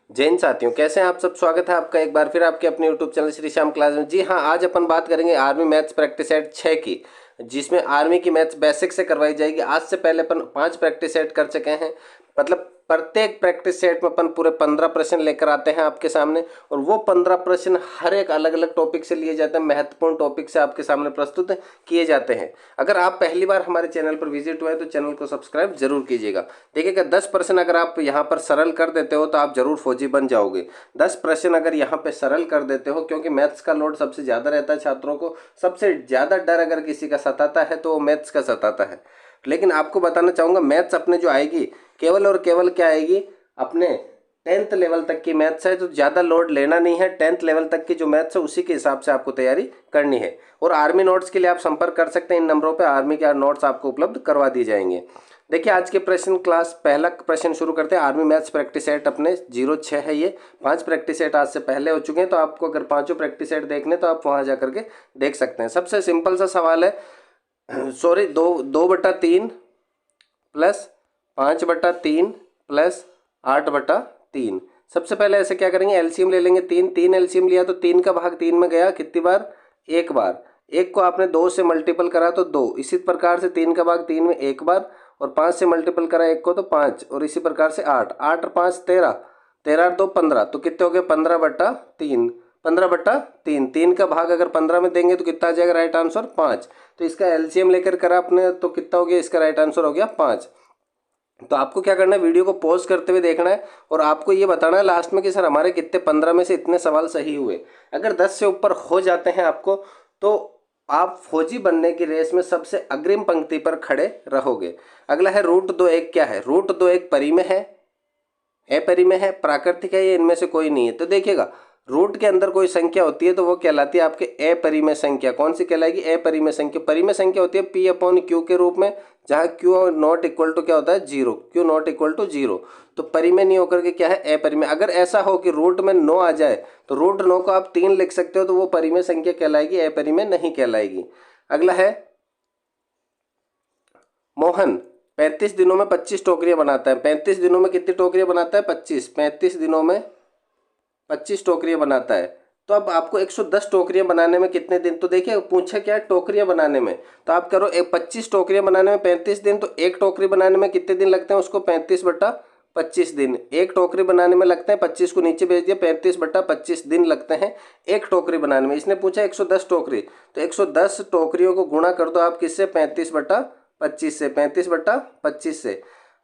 जैन साथियों, कैसे हैं आप सब। स्वागत है आपका एक बार फिर आपके अपने YouTube channel Shri Shyam class में। जी हाँ, आज अपन बात करेंगे आर्मी मैथ्स प्रैक्टिस सेट 6 की, जिसमें आर्मी की मैथ्स बेसिक से करवाई जाएगी। आज से पहले अपन 5 प्रैक्टिस सेट कर चुके हैं, मतलब प्रत्येक प्रैक्टिस सेट में अपन पूरे 15 प्रश्न लेकर आते हैं आपके सामने, और वो 15 प्रश्न हर एक अलग अलग टॉपिक से लिए जाते हैं, महत्वपूर्ण टॉपिक से आपके सामने प्रस्तुत किए जाते हैं। अगर आप पहली बार हमारे चैनल पर विजिट हुए हैं तो चैनल को सब्सक्राइब जरूर कीजिएगा। देखिएगा 10 प्रश्न अगर आप यहाँ पर सरल कर देते हो तो आप जरूर फौजी बन जाओगे। 10 प्रश्न अगर यहाँ पे सरल कर देते हो, क्योंकि मैथ्स का लोड सबसे ज़्यादा रहता है छात्रों को, सबसे ज़्यादा डर अगर किसी का सताता है तो वो मैथ्स का सताता है। लेकिन आपको बताना चाहूँगा, मैथ्स अपने जो आएगी केवल और केवल क्या आएगी, अपने 10th लेवल तक की मैथ्स है, तो ज़्यादा लोड लेना नहीं है। 10th लेवल तक की जो मैथ्स है उसी के हिसाब से आपको तैयारी करनी है। और आर्मी नोट्स के लिए आप संपर्क कर सकते हैं इन नंबरों पे, आर्मी के नोट्स आपको उपलब्ध करवा दिए जाएंगे। देखिए आज के प्रश्न क्लास, पहला प्रश्न शुरू करते हैं। आर्मी मैथ्स प्रैक्टिस सेट अपने 06 है ये। 5 प्रैक्टिस सेट आज से पहले हो चुके हैं, तो आपको अगर पाँचों प्रैक्टिस सेट देखने तो आप वहाँ जा करके देख सकते हैं। सबसे सिंपल सा सवाल है, सॉरी, 2/3 प्लस 5/3 प्लस 8/3। सबसे पहले ऐसे क्या करेंगे, एलसीएम ले लेंगे। 3 एलसीएम लिया तो 3 का भाग 3 में गया कितनी बार, एक बार। एक को आपने 2 से मल्टीपल करा तो 2, इसी प्रकार से 3 का भाग 3 में एक बार, और 5 से मल्टीपल करा एक को तो 5, और इसी प्रकार से 8 और 5 13, 13 और 2 15, तो कितने हो गए 15/3। 15/3, 3 का भाग अगर 15 में देंगे तो कितना आ जाएगा, राइट आंसर 5। तो इसका एलसीएम लेकर करा आपने तो कितना हो गया, इसका राइट आंसर हो गया 5। तो आपको क्या करना है, वीडियो को पॉज करते हुए देखना है, और आपको ये बताना है लास्ट में कि सर हमारे कितने 15 में से इतने सवाल सही हुए। अगर 10 से ऊपर हो जाते हैं आपको, तो आप फौजी बनने की रेस में सबसे अग्रिम पंक्ति पर खड़े रहोगे। अगला है √2 क्या है। √2 परी में है, अपरी में है, प्राकृतिक है, ये इनमें से कोई नहीं है। तो देखिएगा, रूट के अंदर कोई संख्या होती है तो वो कहलाती है आपके अपरिमेय संख्या। कौन सी कहलाएगी, अपरिमेय संख्या। परिमेय संख्या होती है P/Q के रूप में, जहाँ Q नॉट इक्वल टू क्या होता है, 0। Q नॉट इक्वल टू 0, तो परिमेय नहीं होकर के क्या है, अपरिमेय। अगर ऐसा हो कि रूट में 9 आ जाए तो √9 को आप 3 लिख सकते हो, तो वो परिमेय संख्या कहलाएगी, अपरिमेय नहीं कहलाएगी। अगला है मोहन 35 दिनों में 25 टोकरियां बनाता है। 35 दिनों में कितनी टोकरियां बनाता है, 25। 35 दिनों में 25 टोकरियां बनाता है। तो अब आपको 110 टोकरियां बनाने में कितने दिन, तो देखिए पूछा क्या है, टोकरियां बनाने में। तो आप करो 25 टोकरियां बनाने में 35 दिन, तो एक टोकरी बनाने में कितने दिन लगते हैं, उसको 35/25 दिन। एक टोकरी बनाने में लगते हैं, 25 को नीचे भेज दिया, 35/25 दिन लगते हैं एक टोकरी बनाने में। इसने पूछा 110 टोकरी, तो 110 टोकरियों को गुणा कर दो आप किससे, 35/25 से। 35/25 से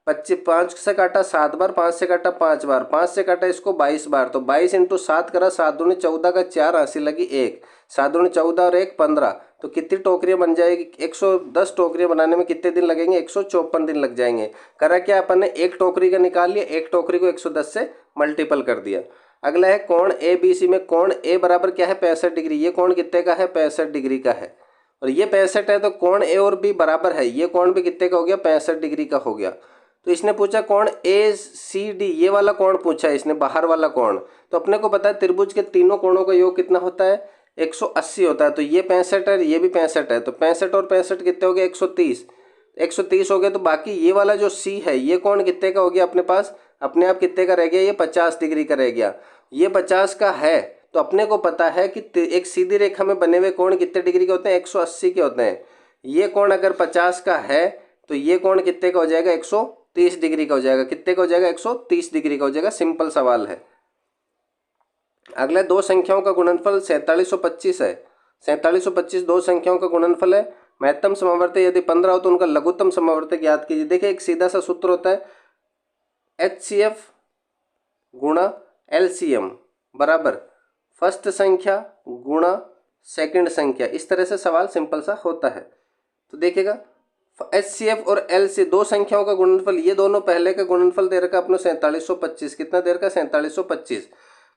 25, 5 से काटा 7 बार, 5 से काटा 5 बार, 5 से काटा इसको 22 बार, तो 22 × 7 करा, 7 दूनी 14 का 4, हंसी लगी 1, 7 दूनी 14 और 1 15। तो कितनी टोकरियां बन जाएगी, 110 टोकरियां बनाने में कितने दिन लगेंगे, 154 दिन लग जाएंगे। करा क्या अपन ने, एक टोकरी का निकाल लिया, एक टोकरी को 110 से मल्टीपल कर दिया। अगला है कोण ABC में, कोण A बराबर क्या है, 65 डिग्री। ये कोण कितने का है, 65 डिग्री का है, और ये 65 है, तो कोण A और B बराबर है, ये कोण भी कितने का हो गया, 65 डिग्री का हो गया। तो इसने पूछा कोण ACD, ये वाला कोण पूछा है इसने, बाहर वाला कोण। तो अपने को पता है त्रिभुज के तीनों कोणों का योग कितना होता है, 180 होता है। तो ये 65 है, ये भी 65 है, तो 65 और 65 कितने हो गए, 130। 130 हो गए, तो बाकी ये वाला जो C है, ये कोण कितने का हो गया अपने पास, अपने आप कितने का रह गया, ये 50 डिग्री का रह गया। ये 50 का है, तो अपने को पता है कि एक सीधी रेखा में बने हुए कोण कितने डिग्री के होते हैं, 180 के होते हैं। ये कोण अगर 50 का है तो ये कोण कितने का हो जाएगा, 130 डिग्री का हो जाएगा। कितने का हो जाएगा, 130 डिग्री का हो जाएगा। सिंपल सवाल है। अगला दो संख्याओं का गुणनफल 4725 है। 4725 दो संख्याओं का गुणनफल है। महत्तम समावर्तक यदि 15 हो तो उनका लघुत्तम समावर्तक ज्ञात कीजिए। देखिए एक सीधा सा सूत्र होता है, HCF गुणा LCM बराबर फर्स्ट संख्या गुणा सेकंड संख्या। इस तरह से सवाल सिंपल सा होता है। तो देखिएगा HCF और LC दो संख्याओं का गुणनफल, ये दोनों पहले का गुणनफल दे रखा आपने 4725। कितना दे रखा, 4725।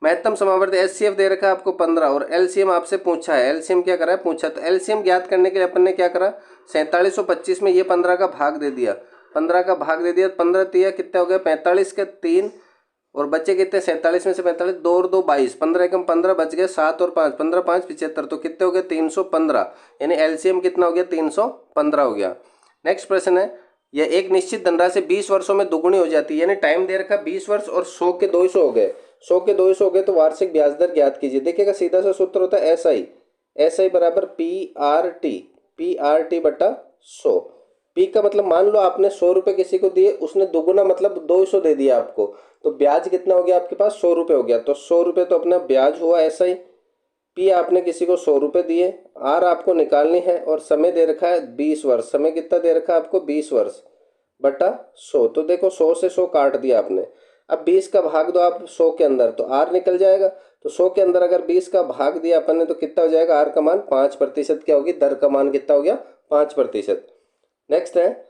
महत्तम समावर्त HCF दे रखा आपको 15, और LCM आपसे पूछा है। LCM क्या करा है, पूछा, तो LCM ज्ञात करने के लिए अपन ने क्या करा, 4725 में ये 15 का भाग दे दिया, 15 का भाग दे दिया, 15 तिया कितने हो गए, 45 के 3, और बच्चे कितने, 47 में से 45, 2 और 2 22, 15 एकम 15 बच गए, 7 और 5 15, 5 75, तो कितने हो गए, 315। यानी LCM कितना हो गया, 315 हो गया। नेक्स्ट प्रश्न है, यह एक निश्चित धनराशि 20 वर्षों में दुगुनी हो जाती है। यानी टाइम दे रखा 20 वर्ष और 100 के 200 हो गए। 100 के 200 हो गए तो वार्षिक ब्याज दर ज्ञात कीजिए। देखिएगा सीधा सा सूत्र होता है SI, SI बराबर PRT बटा 100। पी का मतलब मान लो आपने 100 रुपये किसी को दिए, उसने दुगुना मतलब 200 दे दिया आपको, तो ब्याज कितना हो गया आपके पास 100 रुपये हो गया। तो 100 रुपये तो अपना ब्याज हुआ SI। पी आपने किसी को 100 रुपये दिए, आर आपको निकालनी है और समय दे रखा है 20 वर्ष। समय कितना दे रखा है आपको 20 वर्ष बटा 100। तो देखो 100 से 100 काट दिया आपने। अब 20 का भाग दो आप 100 के अंदर तो आर निकल जाएगा। तो 100 के अंदर अगर 20 का भाग दिया अपन ने तो कितना हो जाएगा, आर का मान 5% क्या होगी, दर का मान कितना हो गया 5%। नेक्स्ट है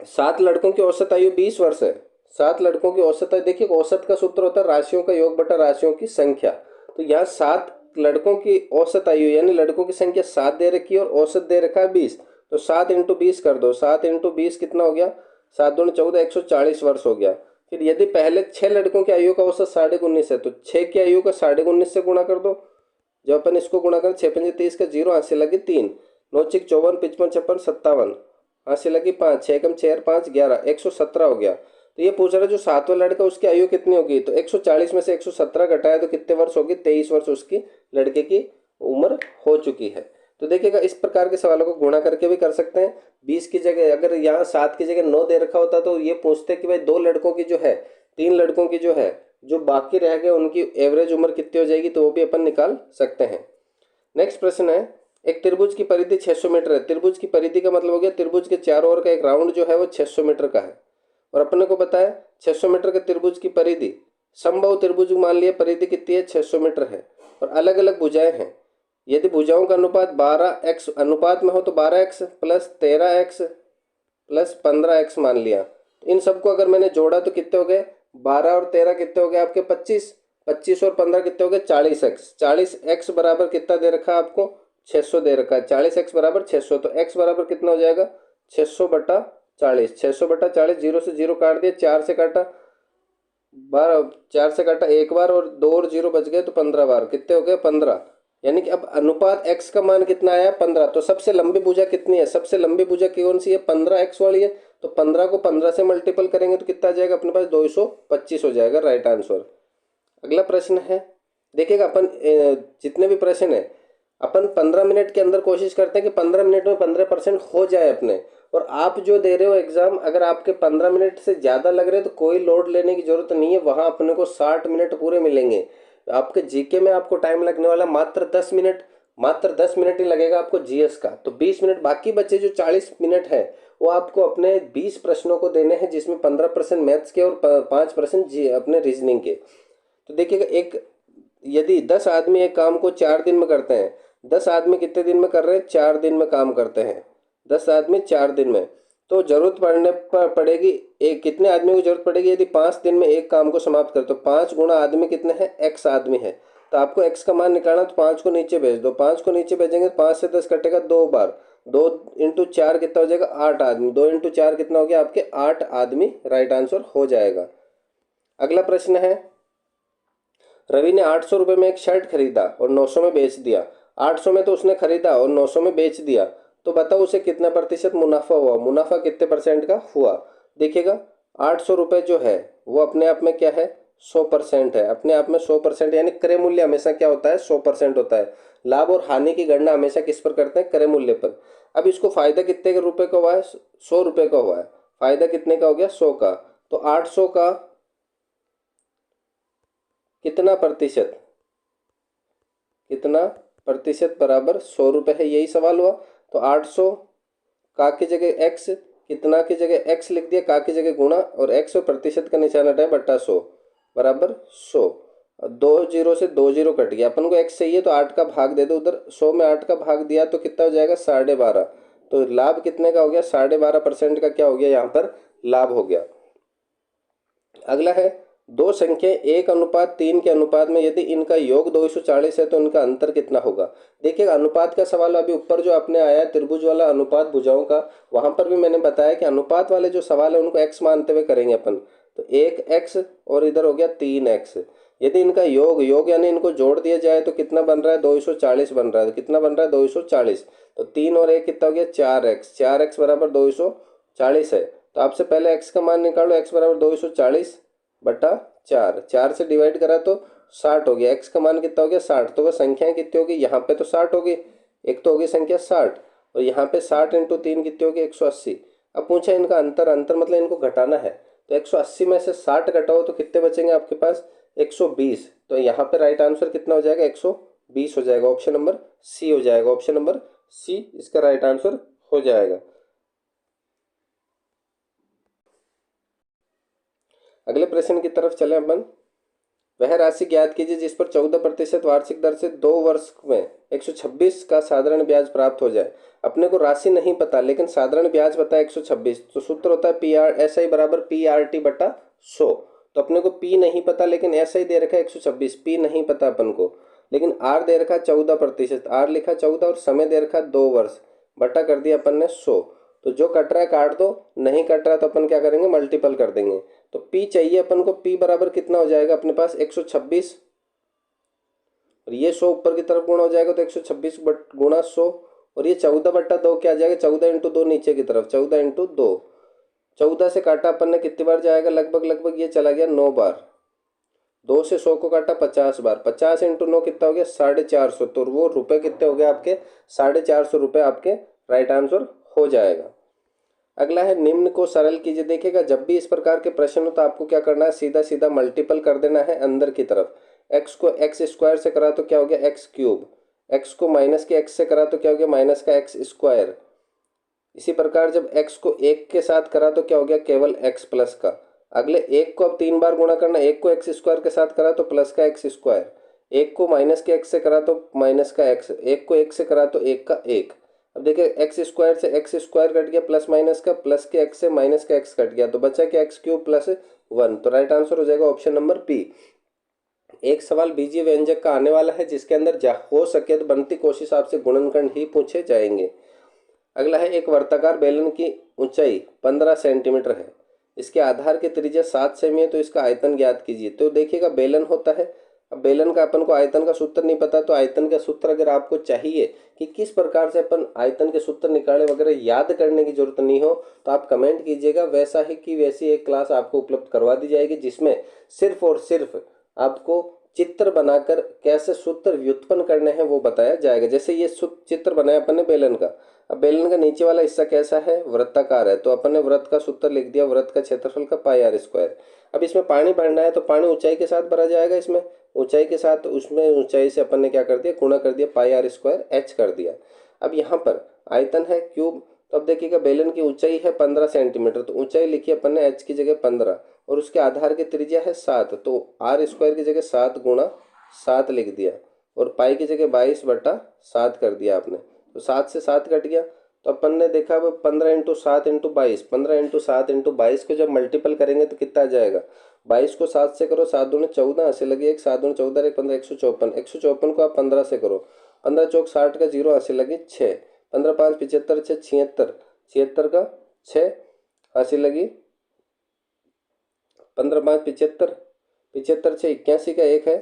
7 लड़कों की औसत आयु 20 वर्ष है। 7 लड़कों की औसत आयु, देखिए औसत का सूत्र होता है राशियों का योग बटा राशियों की संख्या। तो यहाँ 7 लड़कों की औसत आयु यानी लड़कों की संख्या 7 दे रखी है और औसत दे रखा है 20। तो 7 इंटू 20 कर दो, 7 इंटू 20 कितना हो गया, 7 दूनी 14, 140 वर्ष हो गया। फिर यदि पहले 6 लड़कों की आयु का औसत 19.5 है तो 6 की आयु का 19.5 से गुणा कर दो। जब अपन इसको गुणा करें 6 पंजे 30 का 0, हाथ से लगी 3, 9 चिक 54, 55 56 57, हाथ से लगी 5, 6 कम 6 5 11, 117 हो गया। तो ये पूछ रहा है जो 7वां लड़का उसकी आयु कितनी होगी, तो 140 में से 117 घटाया तो कितने वर्ष होगी, 23 वर्ष उसकी लड़के की उम्र हो चुकी है। तो देखिएगा इस प्रकार के सवालों को गुणा करके भी कर सकते हैं। 20 की जगह अगर यहाँ 7 की जगह 9 दे रखा होता तो ये पूछते कि भाई 2 लड़कों की जो है, 3 लड़कों की जो है, जो बाकी रह गए उनकी एवरेज उम्र कितनी हो जाएगी, तो वो भी अपन निकाल सकते हैं। नेक्स्ट प्रश्न है, एक त्रिभुज की परिधि 600 मीटर है। त्रिभुज की परिधि का मतलब हो गया त्रिभुज के चारों ओर का एक राउंड जो है वो 600 मीटर का है। और अपने को पता है 600 मीटर के त्रिभुज की परिधि, समबाहु त्रिभुज मान लिया परिधि कितनी है 600 मीटर है और अलग अलग भुजाएं हैं। यदि भुजाओं का अनुपात 12x अनुपात में हो तो 12x plus 13x plus 15x मान लिया। इन सबको अगर मैंने जोड़ा तो कितने हो गए, 12 और 13 कितने हो गए आपके 25, 25 और 15 कितने हो गए 40x। 40x बराबर कितना दे रखा है आपको 600 दे रखा है। 40x बराबर 600, तो x बराबर कितना हो जाएगा 600 बटा 40। 600 बटा 40, 0 से 0 काट दिया, 4 से काटा 12, 4 से काटा एक बार और 2 और 0 बच गए तो 15 बार, कितने हो गए 15। यानी कि अब अनुपात x का मान कितना आया 15। तो सबसे लंबी भुजा कितनी है, सबसे लंबी भुजा कौन सी है 15x वाली है। तो 15 को 15 से मल्टीपल करेंगे तो कितना आ जाएगा अपने पास 225 हो जाएगा राइट आंसर। अगला प्रश्न है, देखिएगा अपन जितने भी प्रश्न है अपन 15 मिनट के अंदर कोशिश करते हैं कि 15 मिनट में 15% हो जाए अपने। और आप जो दे रहे हो एग्जाम, अगर आपके 15 मिनट से ज़्यादा लग रहे हैं तो कोई लोड लेने की जरूरत नहीं है, वहाँ अपने को 60 मिनट पूरे मिलेंगे। आपके जीके में आपको टाइम लगने वाला मात्र 10 मिनट, मात्र 10 मिनट ही लगेगा आपको जीएस का। तो 20 मिनट, बाकी बचे जो 40 मिनट है वो आपको अपने 20 प्रश्नों को देने हैं, जिसमें 15% मैथ्स के और 5% जी अपने रीजनिंग के। तो देखिएगा एक यदि 10 आदमी एक काम को 4 दिन में करते हैं, 10 आदमी कितने दिन में कर रहे हैं 4 दिन में काम करते हैं, 10 आदमी 4 दिन में, तो जरूरत पड़ने पर पड़ेगी एक कितने आदमी को जरूरत पड़ेगी यदि 5 दिन में एक काम को समाप्त कर, तो 5 गुना आदमी कितने हैं x आदमी है। तो आपको x का मान निकालना, तो 5 को नीचे भेज दो, 5 को नीचे भेजेंगे तो 5 से 10 कटेगा 2 बार, 2 इंटू 4 कितना हो जाएगा 8 आदमी, 2 इंटू 4 कितना हो गया आपके 8 आदमी राइट आंसर हो जाएगा। अगला प्रश्न है, रवि ने 800 रुपये में एक शर्ट खरीदा और 900 में बेच दिया। 800 में तो उसने खरीदा और 900 में बेच दिया, तो बताओ उसे कितना प्रतिशत मुनाफा हुआ, मुनाफा कितने परसेंट का हुआ। देखिएगा 800 रुपये जो है वो अपने आप में क्या है 100% है, अपने आप में 100%, यानी क्रय मूल्य हमेशा क्या होता है 100% होता है। लाभ और हानि की गणना हमेशा किस पर करते हैं, क्रय मूल्य पर। अब इसको फायदा कितने के रुपए का हुआ है 100 रुपये का हुआ है, फायदा कितने का हो गया 100 का। तो 800 का कितना प्रतिशत, कितना प्रतिशत बराबर 100 रुपये है, यही सवाल हुआ। तो 800 का की जगह x, कितना की जगह x लिख दिया, का की जगह गुणा और x और प्रतिशत का निशान हटाए बट्टा 100 बराबर 100। 2 0 से 2 0 कट गया, अपन को x चाहिए तो 8 का भाग दे दो उधर, 100 में 8 का भाग दिया तो कितना हो जाएगा 12.5। तो लाभ कितने का हो गया 12.5% का क्या हो गया यहाँ पर लाभ हो गया। अगला है, दो संख्या 1:3 के अनुपात में यदि इनका योग 240 है तो इनका अंतर कितना होगा। देखिए अनुपात का सवाल अभी ऊपर जो आपने आया त्रिभुज वाला अनुपात भुजाओं का, वहां पर भी मैंने बताया कि अनुपात वाले जो सवाल है उनको x मानते हुए करेंगे अपन। तो 1x और इधर हो गया 3x। यदि इनका योग यानी इनको जोड़ दिया जाए तो कितना बन रहा है 240 बन रहा है, तो कितना बन रहा है 240। तो 3 और 1 कितना हो गया 4x, 4x बराबर 240 है। तो आपसे पहले x का मान निकालो, x बराबर 240 बटा 4, 4 से डिवाइड करा तो 60 हो गया। एक्स का मान कितना हो गया 60। तो वह संख्याएं कितनी होगी, यहाँ पे तो 60 होगी, एक तो होगी संख्या 60 और यहाँ पे 60 × 3 कितनी होगी 180। अब पूछा इनका अंतर, अंतर मतलब इनको घटाना है, तो 180 में से 60 घटाओ तो कितने बचेंगे आपके पास 120। तो यहाँ पे राइट आंसर कितना हो जाएगा 120 हो जाएगा। ऑप्शन नंबर सी हो जाएगा, ऑप्शन नंबर सी इसका राइट आंसर हो जाएगा। अगले प्रश्न की तरफ चले अपन। वह राशि ज्ञात कीजिए जिस पर 14% वार्षिक दर से 2 वर्ष में 126 का साधारण ब्याज प्राप्त हो जाए। अपने को राशि नहीं पता लेकिन साधारण ब्याज पता है 126। तो सूत्र होता है PRSI बराबर PRT बटा 100। तो अपने को P नहीं पता लेकिन SI दे रखा है 126, P नहीं पता अपन को, लेकिन R दे रखा है 14%, R लिखा 14 और समय दे रखा है 2 वर्ष, बटा कर दिया अपन ने 100। तो जो कट रहा है काट दो, नहीं कट रहा तो अपन क्या करेंगे मल्टीपल कर देंगे। तो P चाहिए अपन को, P बराबर कितना हो जाएगा अपने पास 126 और ये 100 ऊपर की तरफ गुणा हो जाएगा तो 126 गुणा 100 और ये 14 बट्टा 2 क्या आ जाएगा 14 × 2 नीचे की तरफ 14 × 2। 14 से काटा अपन ने कितनी बार जाएगा लगभग लगभग ये चला गया 9 बार। 2 से 100 को काटा 50 बार, 50 × 9 कितना हो गया 450। तो वो रुपए कितने हो गए आपके 450 रुपये आपके राइट आंसर हो जाएगा। अगला है निम्न को सरल कीजिए। देखिएगा जब भी इस प्रकार के प्रश्न हो तो आपको क्या करना है सीधा सीधा मल्टीपल कर देना है अंदर की तरफ। x को x² से करा तो क्या हो गया x³, x को -x से करा तो क्या हो गया -x²। इसी प्रकार जब x को 1 के साथ करा तो क्या हो गया केवल x प्लस का। अगले 1 को अब 3 बार गुणा करना, 1 को x² के साथ करा तो प्लस का x², 1 को -x से करा तो माइनस का x, 1 को 1 से करा तो 1 का 1। अब देखिए x² से x² कट गया प्लस माइनस का, प्लस के x से माइनस का x कट गया तो बचा क्या x³ + 1। तो राइट आंसर हो जाएगा ऑप्शन नंबर P। एक सवाल बीजीय व्यंजक का आने वाला है जिसके अंदर हो सके तो बनती कोशिश आपसे गुणनखंड ही पूछे जाएंगे। अगला है एक वर्ताकार बेलन की ऊंचाई 15 सेंटीमीटर है, इसके आधार की त्रिज्या 7 सेमी है, तो इसका आयतन ज्ञात कीजिए। तो देखिएगा बेलन होता है, अब बेलन का अपन को आयतन का सूत्र नहीं पता, तो आयतन का सूत्र अगर आपको चाहिए कि किस प्रकार से अपन आयतन के सूत्र निकालें वगैरह याद करने की जरूरत नहीं हो तो आप कमेंट कीजिएगा, वैसा ही कि वैसी एक क्लास आपको उपलब्ध करवा दी जाएगी जिसमें सिर्फ और सिर्फ आपको चित्र बनाकर कैसे सूत्र व्युत्पन्न करने हैं वो बताया जाएगा। जैसे ये चित्र बनाया अपन ने बेलन का, अब बेलन का नीचे वाला हिस्सा कैसा है वृत्ताकार है, तो अपन ने वृत्त का सूत्र लिख दिया, वृत्त का क्षेत्रफल का πr²। अब इसमें पानी भरना है तो पानी ऊंचाई के साथ भरा जाएगा, इसमें ऊंचाई के साथ, उसमें ऊंचाई से अपन ने क्या कर दिया गुणा कर दिया πr² h कर दिया। अब यहाँ पर आयतन है क्यूब, तो अब देखिएगा बेलन की ऊंचाई है 15 सेंटीमीटर, तो ऊंचाई लिखी अपन ने h की जगह 15 और उसके आधार की त्रिज्या है 7, तो r² की जगह 7 गुणा 7 लिख दिया और पाई की जगह 22/7 कर दिया आपने। तो 7 से 7 कट गया, तो अपन ने देखा 15 × 7 × 22, 15 × 7 × 22 को जब मल्टीपल करेंगे तो कितना आ जाएगा 22 को 7 से करो 7 दूनी 14, ऐसे लगे एक 7 दूनी 14 एक 15 154, 154 को आप 15 से करो 15 चौक 60 का 0 ऐसे लगे 6, 15 5 75 6 76, 76 का 6 हासिल लगी 15 5 75, 75 6 81 का 1 है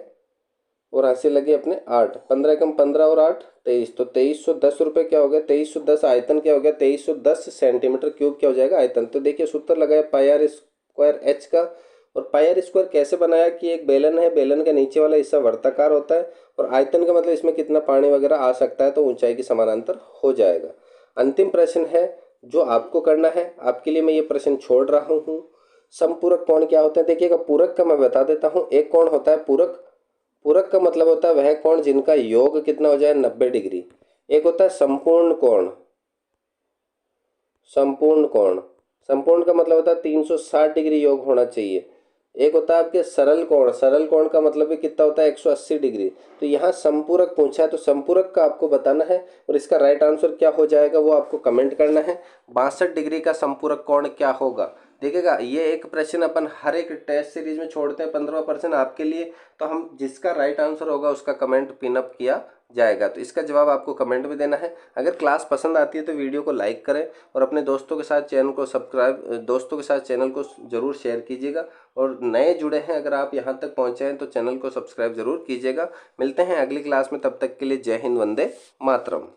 और हासिल लगी अपने 8, 15 कम 15 और 8 23, तो 2310 रुपये क्या हो गया 2310 आयतन क्या हो गया 2310 सेंटीमीटर क्यूब क्या हो जाएगा आयतन। तो देखिए सूत्र लगाया πr² h का, और πr² कैसे बनाया कि एक बेलन है, बेलन का नीचे वाला हिस्सा वर्ताकार होता है और आयतन का मतलब इसमें कितना पानी वगैरह आ सकता है, तो ऊंचाई के समानांतर हो जाएगा। अंतिम प्रश्न है जो आपको करना है, आपके लिए मैं ये प्रश्न छोड़ रहा हूँ। समपूरक कोण क्या होते हैं, देखिएगा पूरक का मैं बता देता हूँ। एक कोण होता है पूरक, पूरक का मतलब होता है वह कोण जिनका योग कितना हो जाए 90 डिग्री। एक होता है संपूर्ण कोण, संपूर्ण कोण, संपूर्ण का मतलब होता है 360 डिग्री योग होना चाहिए। एक होता है आपके सरल कोण, सरल कोण का मतलब भी कितना होता है 180 डिग्री। तो यहाँ संपूरक पूछा है तो संपूरक का आपको बताना है और इसका राइट आंसर क्या हो जाएगा वो आपको कमेंट करना है। 62 डिग्री का संपूरक कोण क्या होगा। देखिएगा ये एक प्रश्न अपन हर एक टेस्ट सीरीज में छोड़ते हैं 15% आपके लिए, तो हम जिसका राइट आंसर होगा उसका कमेंट पिनअप किया जाएगा, तो इसका जवाब आपको कमेंट में देना है। अगर क्लास पसंद आती है तो वीडियो को लाइक करें और अपने दोस्तों के साथ चैनल को चैनल को ज़रूर शेयर कीजिएगा, और नए जुड़े हैं अगर आप यहाँ तक पहुँचे हैं तो चैनल को सब्सक्राइब ज़रूर कीजिएगा। मिलते हैं अगली क्लास में, तब तक के लिए जय हिंद, वंदे मातरम।